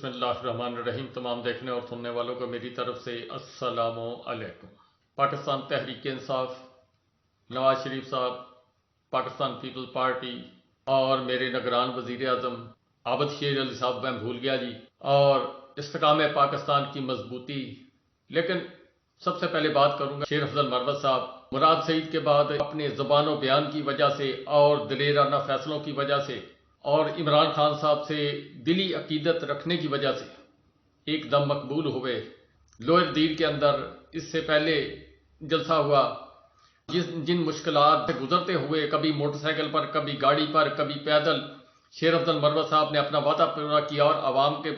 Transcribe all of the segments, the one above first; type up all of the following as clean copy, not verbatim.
بسم اللہ الرحمن الرحیم. تمام دیکھنے اور سننے والوں کو میری طرف سے السلام علیکم. پاکستان تحریک انصاف، نواز شریف صاحب، پاکستان پیپل پارٹی اور میرے نگران وزیر اعظم عابد شیر علی صاحب، میں بھول گیا جی، اور استحکام پاکستان کی مضبوطی. لیکن سب سے پہلے بات کروں گا شیر افضل مروت صاحب. مراد سعید کے بعد اپنے زبان و بیان کی وجہ سے اور دلیرانہ فیصلوں کی وجہ سے اور عمران خان صاحب سے دلی عقیدت رکھنے کی وجہ سے ایک دم مقبول ہوئے. لوئر دیر کے اندر اس سے پہلے جلسہ ہوا، جن مشکلات سے گزرتے ہوئے کبھی موٹر سائیکل پر، کبھی گاڑی پر، کبھی پیدل، شیر افضل مروت صاحب نے اپنا وعدہ پورا کیا اور عوام کے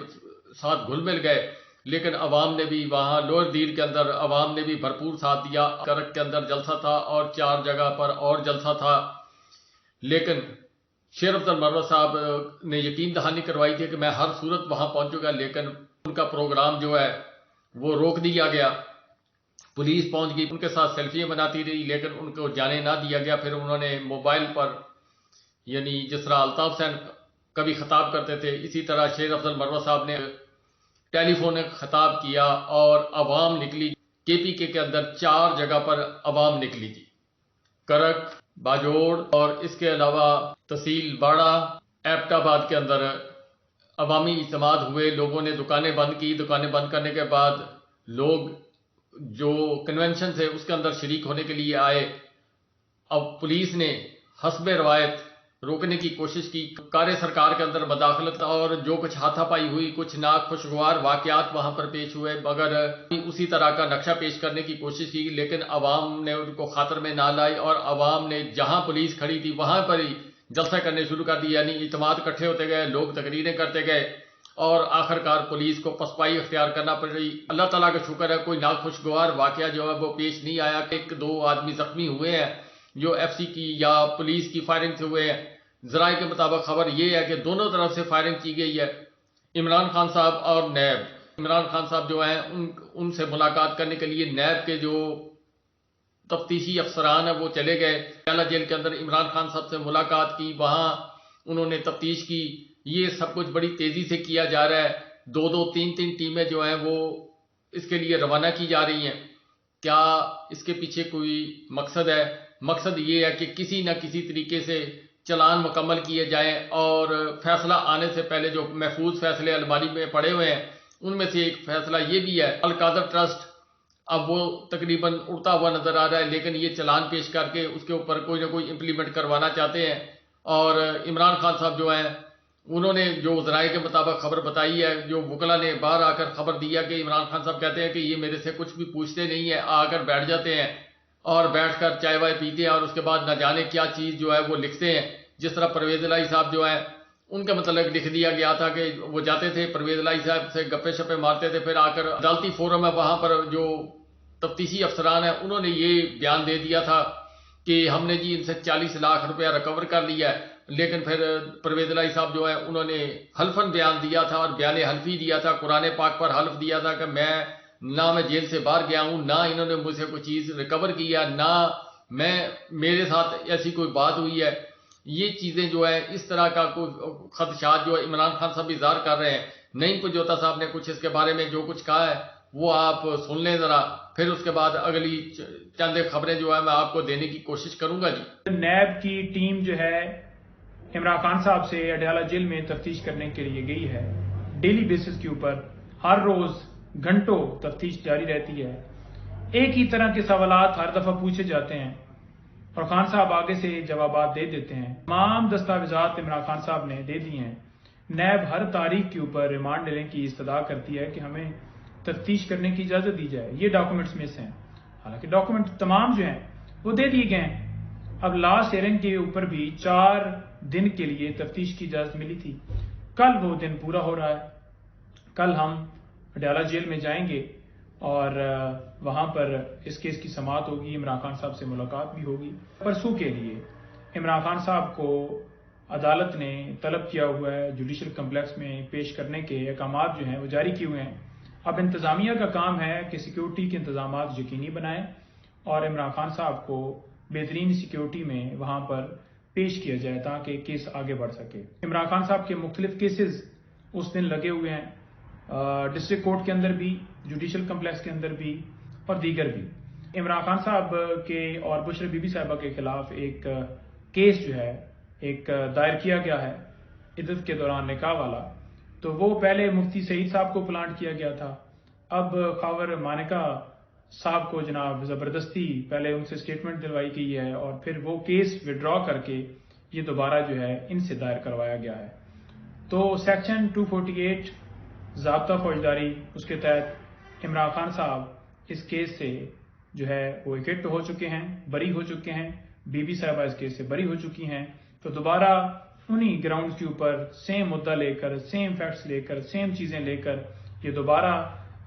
ساتھ گھل مل گئے. لیکن عوام نے بھی وہاں لوئر دیر کے اندر عوام نے بھی بھرپور ساتھ دیا. کرک کے اندر جلسہ تھا اور 4 جگہ پر اور جلسہ تھا. لیکن شیر افضل مروت صاحب نے یقین دہانی کروائی تھی کہ میں ہر صورت وہاں پہنچوں گا، لیکن ان کا پروگرام جو ہے وہ روک دیا گیا. پولیس پہنچ گئی، ان کے ساتھ سیلفیاں بناتی رہی، لیکن ان کو جانے نہ دیا گیا. پھر انہوں نے موبائل پر، یعنی جس طرح الطاف حسین کبھی خطاب کرتے تھے، اسی طرح شیر افضل مروت صاحب نے ٹیلی فونک خطاب کیا اور عوام نکلی. کے پی کے اندر 4 جگہ پر عوام نکلی تھی، کرک، باجوڑ اور اس کے علاوہ تحصیل باڑہ، ایبٹ آباد کے اندر عوامی اجتماع ہوئے. لوگوں نے دکانیں بند کی. دکانیں بند کرنے کے بعد لوگ جو کنونشن تھے اس کے اندر شریک ہونے کے لیے آئے. اب پولیس نے حسب روایت روکنے کی کوشش کی، کار سرکار کے اندر مداخلت اور جو کچھ ہاتھا پائی ہوئی، کچھ ناخوشگوار واقعات وہاں پر پیش ہوئے، مگر اسی طرح کا نقشہ پیش کرنے کی کوشش کی. لیکن عوام نے ان کو خاطر میں نہ لائی اور عوام نے جہاں پولیس کھڑی تھی وہاں پر ہی جلسہ کرنے شروع کر دی. یعنی اجتماعات اکٹھے ہوتے گئے، لوگ تقریریں کرتے گئے اور آخرکار پولیس کو پسپائی اختیار کرنا پڑ رہی. اللہ تعالیٰ کا شکر ہے کوئی ناخوشگوار واقعہ جو ہے وہ پیش نہیں آیا. 1-2 آدمی زخمی ہوئے ہیں جو ایف سی کی یا پولیس کی فائرنگ سے ہوئے ہیں. ذرائع کے مطابق خبر یہ ہے کہ دونوں طرف سے فائرنگ کی گئی ہے. عمران خان صاحب اور نیب، عمران خان صاحب جو ہیں ان سے ملاقات کرنے کے لیے نیب کے جو تفتیشی افسران ہیں وہ چلے گئے اڈیالہ جیل کے اندر. عمران خان صاحب سے ملاقات کی، وہاں انہوں نے تفتیش کی. یہ سب کچھ بڑی تیزی سے کیا جا رہا ہے. 2-2 3-3 ٹیمیں جو ہیں وہ اس کے لیے روانہ کی جا رہی ہیں. کیا اس کے پیچھے کوئی مقصد ہے؟ مقصد یہ ہے کہ کسی نہ کسی طریقے سے چلان مکمل کیے جائیں اور فیصلہ آنے سے پہلے جو محفوظ فیصلے الماری میں پڑے ہوئے ہیں ان میں سے ایک فیصلہ یہ بھی ہے. القادر ٹرسٹ اب وہ تقریباً اڑتا ہوا نظر آ رہا ہے، لیکن یہ چلان پیش کر کے اس کے اوپر کوئی نہ کوئی امپلیمنٹ کروانا چاہتے ہیں. اور عمران خان صاحب جو ہیں انہوں نے جو ذرائع کے مطابق خبر بتائی ہے، جو وکلا نے باہر آ کر خبر دیا کہ عمران خان صاحب کہتے ہیں کہ یہ میرے سے کچھ بھی پوچھتے نہیں ہیں، آ کر بیٹھ جاتے ہیں اور بیٹھ کر چائے وائے پیتے ہیں اور اس کے بعد نہ جانے کیا چیز جو ہے وہ لکھتے ہیں. جس طرح پرویز الہی صاحب جو ہیں ان کے متعلق لکھ دیا گیا تھا کہ وہ جاتے تھے پرویز الہی صاحب سے گپے شپے مارتے تھے، پھر آ کر عدالتی فورم ہے وہاں پر جو تفتیشی افسران ہیں انہوں نے یہ بیان دے دیا تھا کہ ہم نے جی ان سے 40 لاکھ روپیہ ریکور کر لیا ہے. لیکن پھر پرویز الہی صاحب جو ہیں انہوں نے حلفاً بیان دیا تھا اور بیان حلفی دیا تھا، قرآن پاک پر حلف دیا تھا کہ میں جیل سے باہر گیا ہوں، نہ انہوں نے مجھ سے کوئی چیز ریکور کی ہے، نہ میرے ساتھ ایسی کوئی بات ہوئی ہے. یہ چیزیں جو ہے اس طرح کا کوئی خدشات جو ہے عمران خان صاحب اظہار کر رہے ہیں. نعیم پنجوتا صاحب نے کچھ اس کے بارے میں جو کچھ کہا ہے وہ آپ سن لیں ذرا، پھر اس کے بعد اگلی چند خبریں جو ہے میں آپ کو دینے کی کوشش کروں گا. جی، نیب کی ٹیم جو ہے عمران خان صاحب سے اڈیالہ جیل میں تفتیش کرنے کے لیے گئی ہے. ڈیلی بیسس کے اوپر ہر روز گھنٹوں تفتیش جاری رہتی ہے. ایک ہی طرح کے سوالات ہر دفعہ پوچھے جاتے ہیں اور خان صاحب آگے سے جوابات دے دیتے ہیں. تمام دستاویزات عمران خان صاحب نے دے دی ہیں. نیب ہر تاریخ کے اوپر ریمانڈ لینے کی استدعا کرتی ہے کہ ہمیں تفتیش کرنے کی اجازت دی جائے. یہ ڈاکومنٹس میں سے ہیں، حالانکہ ڈاکومنٹ تمام جو ہیں وہ دے دیے گئے ہیں. اب لاسٹ ہیئرنگ کے اوپر بھی 4 دن کے لیے تفتیش کی اجازت ملی تھی. کل وہ دن پورا ہو رہا ہے. کل ہم اڈیالہ جیل میں جائیں گے اور وہاں پر اس کیس کی سماعت ہوگی. عمران خان صاحب سے ملاقات بھی ہوگی. پرسوں کے لیے عمران خان صاحب کو عدالت نے طلب کیا ہوا ہے جوڈیشل کمپلیکس میں پیش کرنے کے احکامات جو ہیں وہ جاری کیے ہوئے ہیں. اب انتظامیہ کا کام ہے کہ سیکیورٹی کے انتظامات یقینی بنائیں اور عمران خان صاحب کو بہترین سیکیورٹی میں وہاں پر پیش کیا جائے تاکہ کیس آگے بڑھ سکے. عمران خان صاحب کے مختلف کیسز اس دن لگے ہوئے ہیں ڈسٹرکٹ کورٹ کے اندر بھی، جوڈیشل کمپلیکس کے اندر بھی اور دیگر بھی۔ عمران خان صاحب کے اور بشرا بی بی صاحبہ کے خلاف ایک کیس جو ہے ایک دائر کیا گیا ہے عدت کے دوران نکاح والا، تو وہ پہلے مفتی سعید صاحب کو پلانٹ کیا گیا تھا، اب خاور مانکا صاحب کو جناب زبردستی پہلے ان سے سٹیٹمنٹ دلوائی گئی ہے اور پھر وہ کیس وڈرا کر کے یہ دوبارہ جو ہے ان سے دائر کروایا گیا ہے۔ تو سیکشن 248 ضابطہ فوجداری اس کے تحت عمران خان صاحب اس کیس سے جو ہے وہ ایکٹ ہو چکے ہیں، بری ہو چکے ہیں، بی بی صاحبہ اس کیس سے بری ہو چکی ہیں، تو دوبارہ انہی گراؤنڈ کے اوپر سیم مدعا لے کر، سیم فیکٹس لے کر، سیم چیزیں لے کر یہ دوبارہ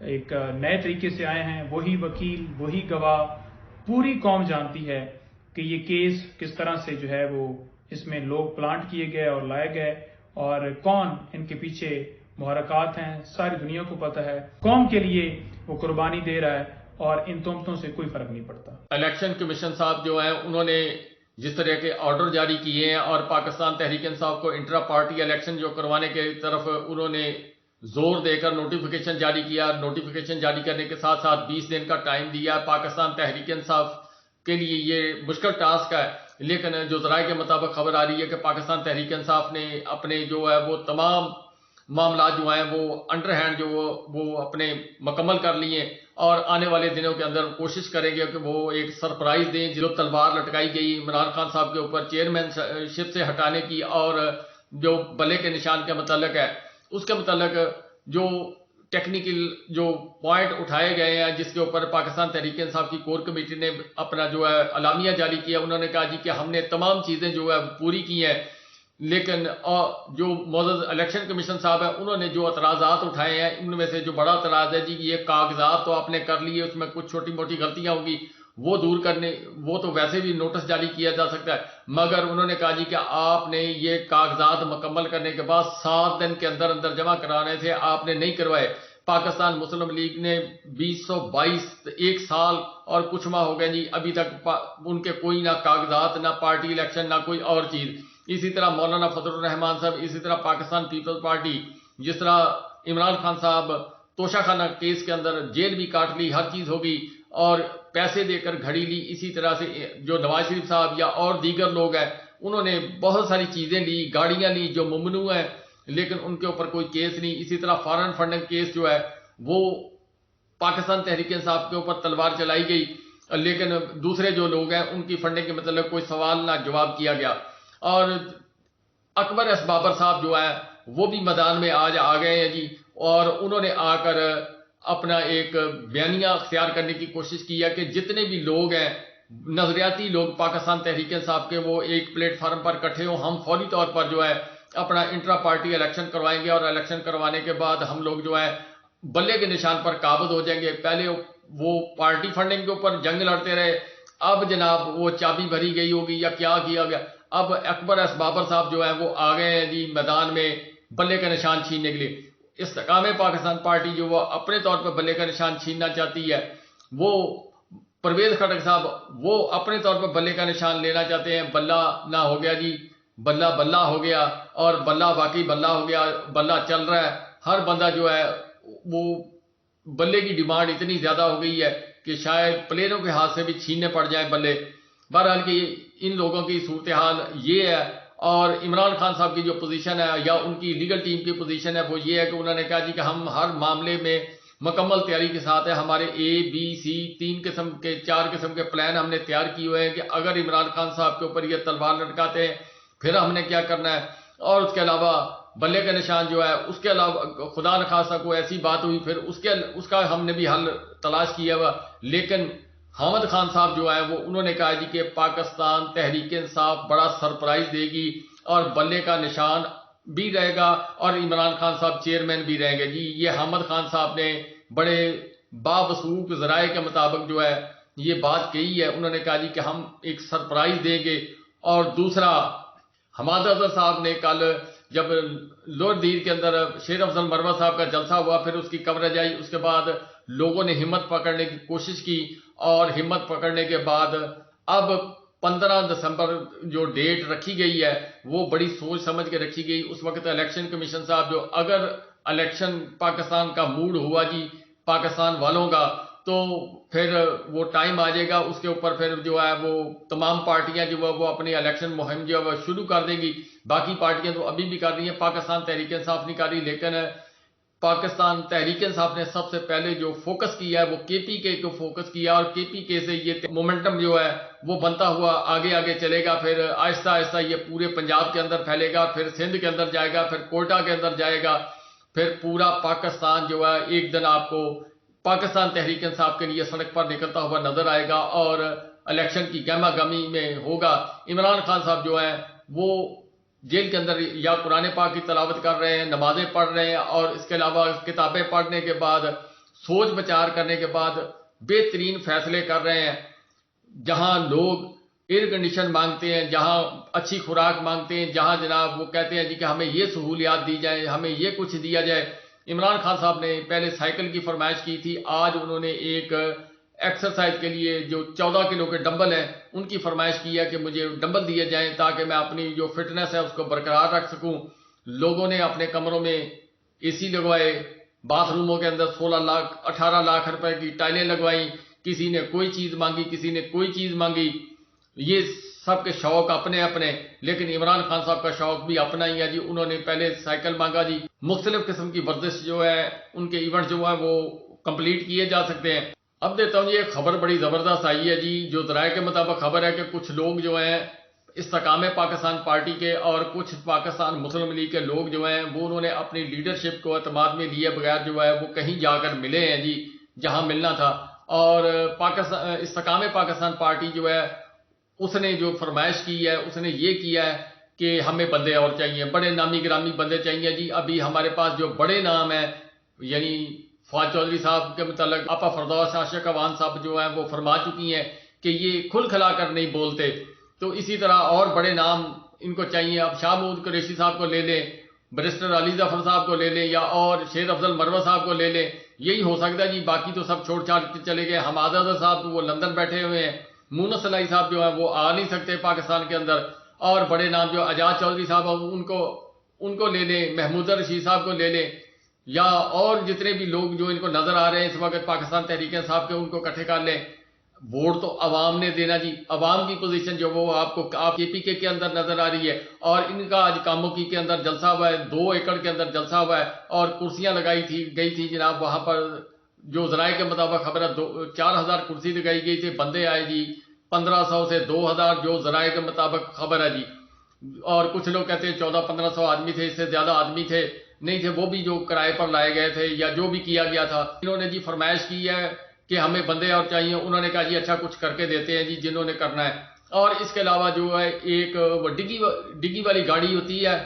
ایک نئے طریقے سے آئے ہیں۔ وہی وکیل، وہی گواہ، پوری قوم جانتی ہے کہ یہ کیس کس طرح سے جو ہے وہ اس میں لوگ پلانٹ کیے گئے اور لائے گئے اور کون ان کے پیچھے محرکات ہیں، ساری دنیا کو پتہ ہے۔ قوم کے لیے وہ قربانی دے رہا ہے اور ان تہمتوں سے کوئی فرق نہیں پڑتا۔ الیکشن کمیشن صاحب جو ہیں انہوں نے جس طرح کے آرڈر جاری کیے ہیں اور پاکستان تحریک انصاف کو انٹرا پارٹی الیکشن جو کروانے کی طرف انہوں نے زور دے کر نوٹیفیکیشن جاری کیا، نوٹیفیکیشن جاری کرنے کے ساتھ ساتھ 20 دن کا ٹائم دیا۔ پاکستان تحریک انصاف کے لیے یہ مشکل ٹاسک ہے، لیکن جو ذرائع کے مطابق خبر آ رہی ہے کہ پاکستان تحریک انصاف نے اپنے جو ہے وہ تمام معاملات جو ہیں وہ انڈر ہینڈ جو وہ اپنے مکمل کر لیے اور آنے والے دنوں کے اندر کوشش کریں گے کہ وہ ایک سرپرائز دیں۔ جو تلوار لٹکائی گئی عمران خان صاحب کے اوپر چیئرمین شپ سے ہٹانے کی اور جو بلے کے نشان کے متعلق ہے، اس کے متعلق جو ٹیکنیکل جو پوائنٹ اٹھائے گئے ہیں جس کے اوپر پاکستان تحریک انصاف کی کور کمیٹی نے اپنا جو ہے اعلامیہ جاری کیا، انہوں نے کہا جی کہ ہم نے تمام چیزیں جو ہے پوری کی ہیں، لیکن جو معزز الیکشن کمیشن صاحب ہیں انہوں نے جو اعتراضات اٹھائے ہیں ان میں سے جو بڑا اعتراض ہے جی یہ کاغذات تو آپ نے کر لیے، اس میں کچھ چھوٹی موٹی غلطیاں ہوں گی، وہ دور کرنے، وہ تو ویسے بھی نوٹس جاری کیا جا سکتا ہے، مگر انہوں نے کہا جی کہ آپ نے یہ کاغذات مکمل کرنے کے بعد 7 دن کے اندر اندر جمع کرانے تھے، آپ نے نہیں کروائے۔ پاکستان مسلم لیگ نے 2022 ایک سال اور کچھ ماہ ہو گئے جی ابھی تک ان کے کوئی نہ کاغذات، نہ پارٹی الیکشن، نہ کوئی اور چیز۔ اسی طرح مولانا فضل الرحمان صاحب، اسی طرح پاکستان پیپل پارٹی، جس طرح عمران خان صاحب توشہ خانہ کیس کے اندر جیل بھی کاٹ لی، ہر چیز ہوگی اور پیسے دے کر گھڑی لی، اسی طرح سے جو نواز شریف صاحب یا اور دیگر لوگ ہیں انہوں نے بہت ساری چیزیں لی، گاڑیاں لی جو ممنوع ہیں لیکن ان کے اوپر کوئی کیس نہیں۔ اسی طرح فارن فنڈنگ کیس جو ہے وہ پاکستان تحریک انصاف کے اوپر تلوار چلائی گئی، لیکن دوسرے جو لوگ ہیں ان کی فنڈنگ کے متعلق کوئی سوال نہ جواب کیا گیا۔ اور اکبر ایس بابر صاحب جو ہیں وہ بھی میدان میں آج آ گئے ہیں جی، اور انہوں نے آ کر اپنا ایک بیانیہ اختیار کرنے کی کوشش کی ہے کہ جتنے بھی لوگ ہیں نظریاتی لوگ پاکستان تحریک انصاف کے وہ ایک پلیٹ فارم پر اکٹھے ہوں، ہم فوری طور پر جو ہے اپنا انٹرا پارٹی الیکشن کروائیں گے اور الیکشن کروانے کے بعد ہم لوگ جو ہے بلے کے نشان پر قابض ہو جائیں گے۔ پہلے وہ پارٹی فنڈنگ کے اوپر جنگ لڑتے رہے، اب جناب وہ چابی بھری گئی ہوگی یا کیا کیا گیا، اب اکبر ایس بابر صاحب جو ہیں وہ آ گئے ہیں جی میدان میں بلے کا نشان چھیننے کے لیے۔ استحکام پاکستان پارٹی جو وہ اپنے طور پر بلے کا نشان چھیننا چاہتی ہے، وہ پرویز خٹک صاحب وہ اپنے طور پر بلے کا نشان لینا چاہتے ہیں۔ بلہ نہ ہو گیا جی، بلہ بلہ ہو گیا، اور بلہ واقعی بلہ ہو گیا، بلہ چل رہا ہے۔ ہر بندہ جو ہے وہ بلے کی ڈیمانڈ اتنی زیادہ ہو گئی ہے کہ شاید پلیئروں کے ہاتھ سے بھی چھیننے پڑ جائیں بلے۔ بہرحال کہ ان لوگوں کی صورتحال یہ ہے، اور عمران خان صاحب کی جو پوزیشن ہے یا ان کی لیگل ٹیم کی پوزیشن ہے وہ یہ ہے کہ انہوں نے کہا جی کہ ہم ہر معاملے میں مکمل تیاری کے ساتھ ہیں، ہمارے A B C 4 قسم کے پلان ہم نے تیار کیے ہوئے ہیں کہ اگر عمران خان صاحب کے اوپر یہ تلوار لٹکاتے ہیں پھر ہم نے کیا کرنا ہے، اور اس کے علاوہ بلے کا نشان جو ہے اس کے علاوہ خدا نخواستہ کوئی ایسی بات ہوئی پھر اس کا ہم نے بھی حل تلاش کیا ہوا۔ لیکن حامد خان صاحب جو ہے وہ انہوں نے کہا جی کہ پاکستان تحریک انصاف بڑا سرپرائز دے گی اور بلے کا نشان بھی رہے گا اور عمران خان صاحب چیئرمین بھی رہیں گے جی۔ یہ حامد خان صاحب نے بڑے بابسوخ ذرائع کے مطابق جو ہے یہ بات کہی ہے، انہوں نے کہا جی کہ ہم ایک سرپرائز دیں گے۔ اور دوسرا حماد اظہر صاحب نے کل جب لوئر دیر کے اندر شیر افضل مروت صاحب کا جلسہ ہوا پھر اس کی کوریج آئی، اس کے بعد لوگوں نے ہمت پکڑنے کی کوشش کی اور ہمت پکڑنے کے بعد اب 15 دسمبر جو ڈیٹ رکھی گئی ہے وہ بڑی سوچ سمجھ کے رکھی گئی. اس وقت الیکشن کمیشن صاحب جو اگر الیکشن پاکستان کا موڈ ہوا جی پاکستان والوں کا تو پھر وہ ٹائم آ جائے گا, اس کے اوپر پھر جو ہے وہ تمام پارٹیاں جو ہے وہ اپنی الیکشن مہم جو ہے وہ شروع کر دیں گی. باقی پارٹیاں تو ابھی بھی کر رہی ہیں, پاکستان تحریک انصاف نہیں کر رہی, لیکن پاکستان تحریک انصاف نے سب سے پہلے جو فوکس کیا ہے وہ کے پی کے کو فوکس کیا, اور کے پی کے سے یہ مومنٹم جو ہے وہ بنتا ہوا آگے آگے چلے گا. پھر آہستہ آہستہ یہ پورے پنجاب کے اندر پھیلے گا, پھر سندھ کے اندر جائے گا, پھر کوئٹہ کے اندر جائے گا, پھر پورا پاکستان جو ہے ایک دن آپ کو پاکستان تحریک انصاف کے لیے سڑک پر نکلتا ہوا نظر آئے گا اور الیکشن کی گہما گہمی میں ہوگا. عمران خان صاحب جو ہیں وہ جیل کے اندر یا قرآن پاک کی تلاوت کر رہے ہیں, نمازیں پڑھ رہے ہیں, اور اس کے علاوہ کتابیں پڑھنے کے بعد سوچ بچار کرنے کے بعد بہترین فیصلے کر رہے ہیں. جہاں لوگ ایئر کنڈیشن مانگتے ہیں, جہاں اچھی خوراک مانگتے ہیں, جہاں جناب وہ کہتے ہیں جی کہ ہمیں یہ سہولیات دی جائیں, ہمیں یہ کچھ دیا جائے. عمران خان صاحب نے پہلے سائیکل کی فرمائش کی تھی, آج انہوں نے ایک ایکسرسائز کے لیے جو 14 کلو کے ڈمبل ہیں ان کی فرمائش کی ہے کہ مجھے ڈمبل دیے جائیں تاکہ میں اپنی جو فٹنس ہے اس کو برقرار رکھ سکوں. لوگوں نے اپنے کمروں میں اے سی لگوائے, باتھ روموں کے اندر 18 لاکھ روپے کی ٹائلیں لگوائیں, کسی نے کوئی چیز مانگی, کسی نے کوئی چیز مانگی. یہ سب کے شوق اپنے اپنے, لیکن عمران خان صاحب کا شوق بھی اپنا ہی ہے جی. انہوں نے پہلے سائیکل مانگا جی, مختلف قسم کی ورزش جو ہے ان کے ایونٹ جو ہے وہ کمپلیٹ کیے جا سکتے ہیں. اب دیتا ہوں یہ خبر بڑی زبردست آئی ہے جی, جو ذرائع کے مطابق خبر ہے کہ کچھ لوگ جو ہیں استحکام پاکستان پارٹی کے اور کچھ پاکستان مسلم لیگ کے لوگ جو ہیں وہ انہوں نے اپنی لیڈرشپ کو اعتماد میں لیے بغیر جو ہے وہ کہیں جا کر ملے ہیں جی جہاں ملنا تھا. اور استحکام پاکستان پارٹی جو ہے اس نے جو فرمائش کی ہے اس نے یہ کیا ہے کہ ہمیں بندے اور چاہیے, بڑے نامی گرامی بندے چاہیے جی. ابھی ہمارے پاس جو بڑے نام ہیں یعنی فواد چودھری صاحب کے متعلق آپا فردوس عاشق اوان صاحب جو ہیں وہ فرما چکی ہیں کہ یہ کھل کھلا کر نہیں بولتے, تو اسی طرح اور بڑے نام ان کو چاہیے. اب شاہ محمود قریشی صاحب کو لے لیں, بیرسٹر علی ظفر صاحب کو لے لیں, یا اور شیر افضل مروہ صاحب کو لے لیں, یہی ہو سکتا ہے جی. باقی تو سب چھوڑ چھاڑ کے چلے گئے. حماد اظہر صاحب وہ لندن بیٹھے ہوئے ہیں, مونس صلاحی صاحب جو ہیں وہ آ نہیں سکتے پاکستان کے اندر, اور بڑے نام جو اعجاز چودھری صاحب ان کو لے لیں, محمود رشید صاحب کو لے لیں, یا اور جتنے بھی لوگ جو ان کو نظر آ رہے ہیں اس وقت پاکستان تحریک انصاف کے ان کو اکٹھے کر لیں. ووٹ تو عوام نے دینا جی. عوام کی پوزیشن جو وہ آپ کے پی کے اندر نظر آ رہی ہے, اور ان کا آج کاموکی کے اندر جلسہ ہوا ہے, 2 ایکڑ کے اندر جلسہ ہوا ہے, اور کرسیاں لگائی گئی تھی جناب. وہاں پر جو ذرائع کے مطابق خبر ہے 4000 کرسی لگائی گئی تھی, بندے آئے جی 1500 سے 2000 جو ذرائع کے مطابق خبر ہے جی. اور کچھ لوگ کہتے ہیں 1400-1500 آدمی تھے, اس سے زیادہ آدمی تھے نہیں تھے, وہ بھی جو کرائے پر لائے گئے تھے یا جو بھی کیا گیا تھا. انہوں نے جی فرمائش کی ہے کہ ہمیں بندے اور چاہیے. انہوں نے کہا جی اچھا کچھ کر کے دیتے ہیں جی جنہوں نے کرنا ہے. اور اس کے علاوہ جو ہے ایک وہ ڈگی والی گاڑی ہوتی ہے,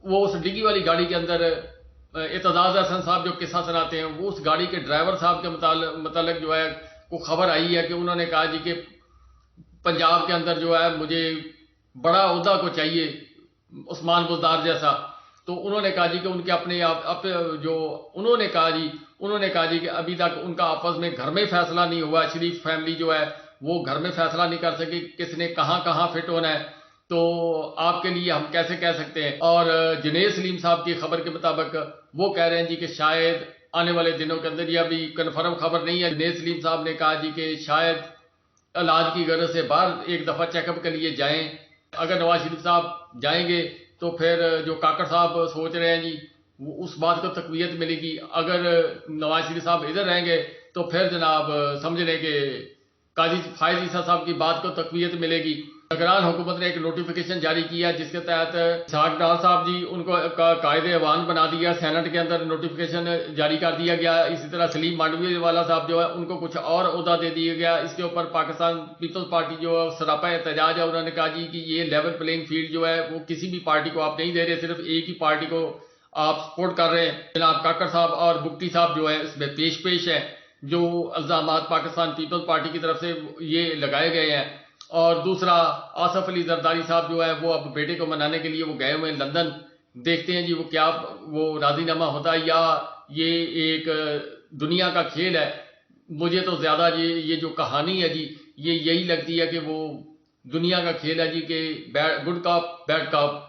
وہ اس ڈگی والی گاڑی کے اندر اعتزاز احسن صاحب جو قصہ سناتے ہیں, وہ اس گاڑی کے ڈرائیور صاحب کے متعلق جو ہے کو خبر آئی ہے کہ انہوں نے کہا جی کہ پنجاب کے اندر جو ہے مجھے بڑا عہدہ کو چاہیے عثمان بزدار جیسا. تو انہوں نے کہا جی کہ ان کے اپنے جو انہوں نے کہا جی کہ ابھی تک ان کا آپس میں گھر میں فیصلہ نہیں ہوا. شریف فیملی جو ہے وہ گھر میں فیصلہ نہیں کر سکی کس نے کہاں فٹ ہونا ہے, تو آپ کے لیے ہم کیسے کہہ سکتے ہیں. اور جنید سلیم صاحب کی خبر کے مطابق وہ کہہ رہے ہیں جی کہ شاید آنے والے دنوں کے اندر, یہ ابھی کنفرم خبر نہیں ہے, جنید سلیم صاحب نے کہا جی کہ شاید علاج کی غرض سے باہر ایک دفعہ چیک اپ کے لیے جائیں. اگر نواز شریف صاحب جائیں گے تو پھر جو کاکڑ صاحب سوچ رہے ہیں جی اس بات کو تقویت ملے گی. اگر نواز شریف صاحب ادھر رہیں گے تو پھر جناب سمجھ لیں کہ قاضی فائز عیسیٰ صاحب کی بات کو تقویت ملے گی. نگران حکومت نے ایک نوٹیفیکیشن جاری کیا جس کے تحت اسحاق ڈار صاحب جی ان کو قائد ایوان بنا دیا, سینٹ کے اندر نوٹیفیکیشن جاری کر دیا گیا. اسی طرح سلیم مانڈوی والا صاحب جو ہے ان کو کچھ اور عہدہ دے دیا گیا. اس کے اوپر پاکستان پیپلز پارٹی جو سراپا احتجاج ہے, انہوں نے کہا جی کہ یہ لیول پلینگ فیلڈ جو ہے وہ کسی بھی پارٹی کو آپ نہیں دے رہے, صرف ایک ہی پارٹی کو آپ سپورٹ کر رہے ہیں. جناب کاکڑ صاحب اور بگٹی صاحب جو ہے اس میں پیش ہے جو الزامات پاکستان پیپلز پارٹی کی طرف سے یہ لگائے گئے ہیں. اور دوسرا آصف علی زرداری صاحب جو ہے وہ اب بیٹے کو منانے کے لیے وہ گئے ہوئے ہیں لندن. دیکھتے ہیں جی وہ کیا وہ راضی نامہ ہوتا ہے یا یہ ایک دنیا کا کھیل ہے. مجھے تو زیادہ یہ جو کہانی ہے جی یہ یہی لگتی ہے کہ وہ دنیا کا کھیل ہے جی کہ گڈ کپ بیڈ کپ